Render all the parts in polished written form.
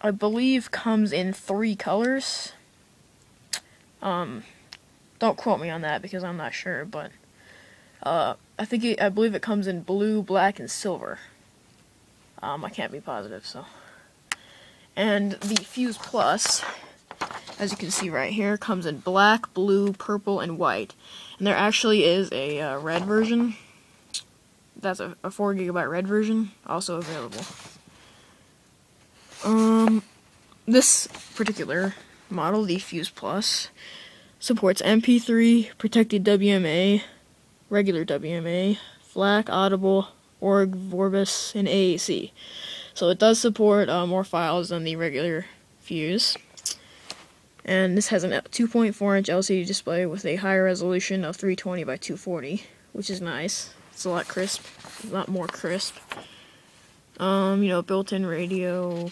I believe comes in 3 colors. Don't quote me on that because I'm not sure, but I believe it comes in blue, black, and silver. I can't be positive, so. And the Fuze Plus, as you can see right here, comes in black, blue, purple, and white. And there actually is a red version. That's a 4GB red version, also available. This particular model, the Fuze Plus, supports MP3, protected WMA, regular WMA, FLAC, Audible, Org, Vorbis, and AAC. So it does support more files than the regular Fuze. And this has a 2.4-inch LCD display with a higher resolution of 320 by 240, which is nice. It's a lot crisp, a lot more crisp. Built-in radio.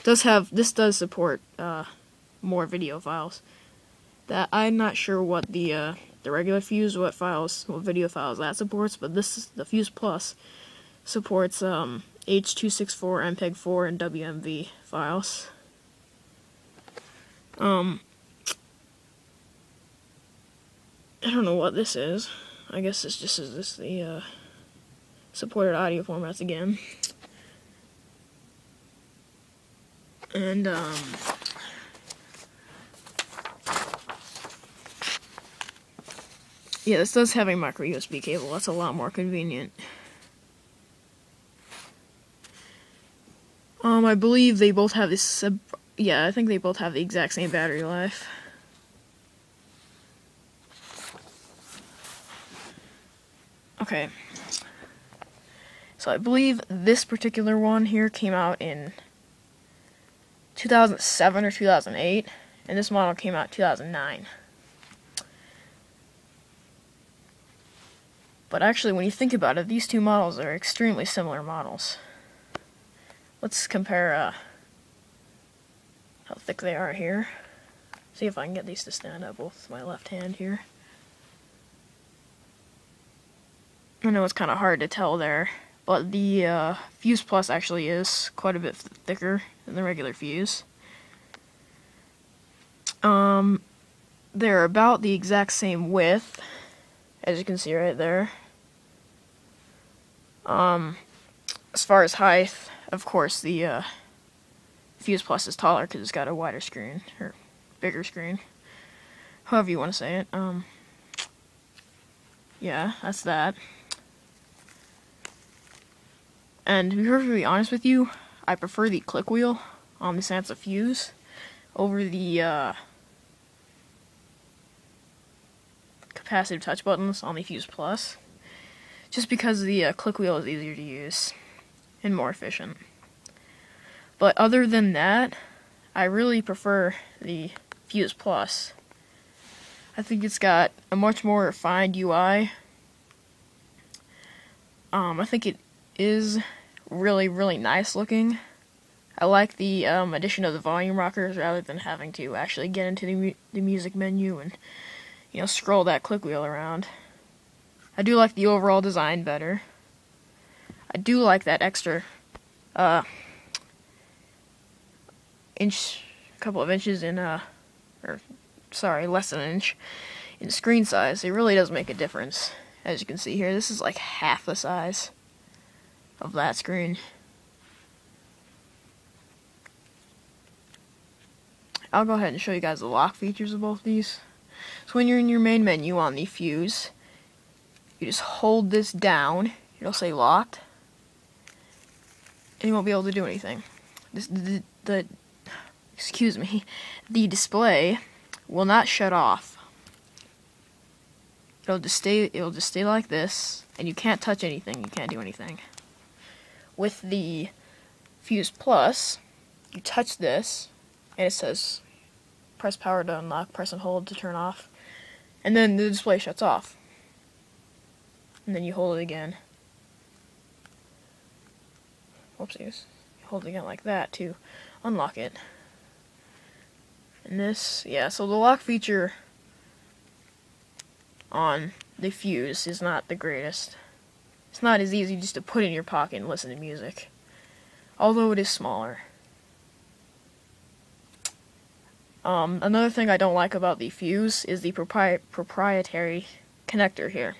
This does support more video files. That I'm not sure what the regular Fuze, what video files that supports, but the Fuze Plus supports H.264, MPEG-4, and WMV files. I don't know what this is. I guess this just is the supported audio formats again. And yeah, this does have a micro USB cable. That's a lot more convenient. I believe they both have this. I think they both have the exact same battery life. Okay. So I believe this particular one here came out in 2007 or 2008, and this model came out in 2009. But actually, when you think about it, these two models are extremely similar models. Let's compare how thick they are here. See if I can get these to stand up both with my left hand here. I know it's kind of hard to tell there, but the Fuze Plus actually is quite a bit thicker than the regular Fuze. They're about the exact same width, as you can see right there. As far as height, of course, the Fuze Plus is taller because it's got a wider screen, or bigger screen, however you want to say it. Yeah, that's that. And to be perfectly honest with you, I prefer the click wheel on the Sansa Fuze over the capacitive touch buttons on the Fuze Plus, just because the click wheel is easier to use and more efficient. But other than that, I really prefer the Fuze Plus. I think it's got a much more refined UI. I think it is really, really nice looking. I like the addition of the volume rockers rather than having to actually get into the music menu and scroll that click wheel around. I do like the overall design better. I do like that extra couple of inches in less than an inch in screen size. It really does make a difference. As you can see here, this is like half the size of that screen. I'll go ahead and show you guys the lock features of both these. So when you're in your main menu on the Fuze, you just hold this down, it'll say locked, and you won't be able to do anything. The display will not shut off. It'll just stay like this, and you can't touch anything, you can't do anything. With the Fuze Plus, you touch this, and it says press power to unlock, press and hold to turn off, and then the display shuts off. And then you hold it again. Whoopsies. You hold it again like that to unlock it. And this, so the lock feature on the Fuze is not the greatest. It's not as easy just to put in your pocket and listen to music, although it is smaller. Another thing I don't like about the Fuze is the proprietary connector here.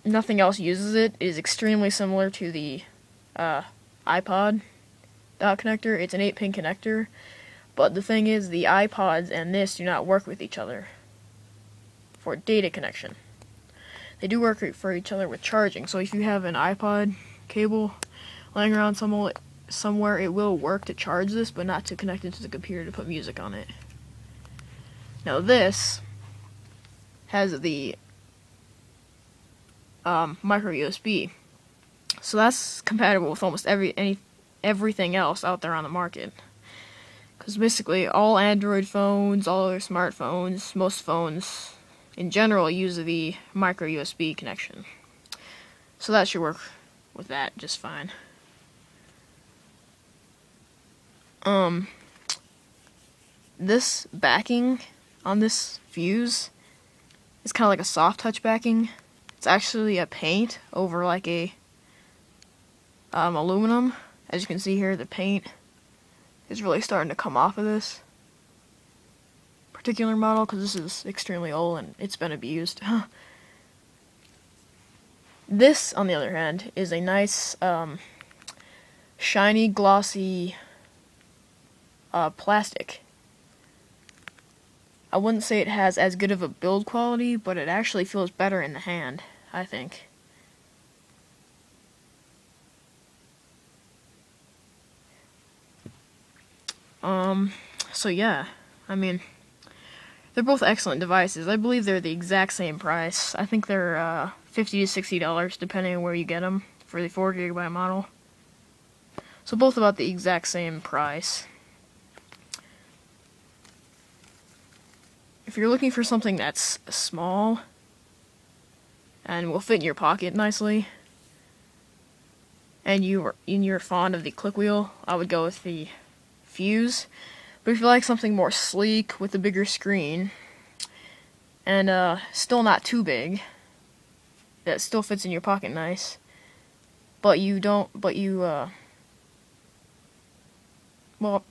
Nothing else uses it. It is extremely similar to the iPod connector. It's an 8-pin connector, but the thing is, the iPods and this do not work with each other for data connection. They do work for each other with charging, so if you have an iPod cable laying around somewhere, it will work to charge this, but not to connect it to the computer to put music on it. Now this has the micro USB, so that's compatible with almost everything else out there on the market. Because basically all Android phones, all other smartphones, most phones in general use the micro USB connection. So that should work with that just fine. This backing on this Fuze is kind of like a soft touch backing. It's actually a paint over like a aluminum. As you can see here, the paint is really starting to come off of this particular model because this is extremely old and it's been abused. This, on the other hand, is a nice shiny, glossy plastic. I wouldn't say it has as good of a build quality, but it actually feels better in the hand, I think. So yeah, I mean, they're both excellent devices. I believe they're the exact same price. I think they're $50 to $60 depending on where you get them for the 4GB model. So both about the exact same price. If you're looking for something that's small and will fit in your pocket nicely, and you're fond of the click wheel, I would go with the Fuze. But if you like something more sleek with a bigger screen and still not too big, that still fits in your pocket nice, well, you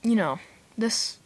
know, this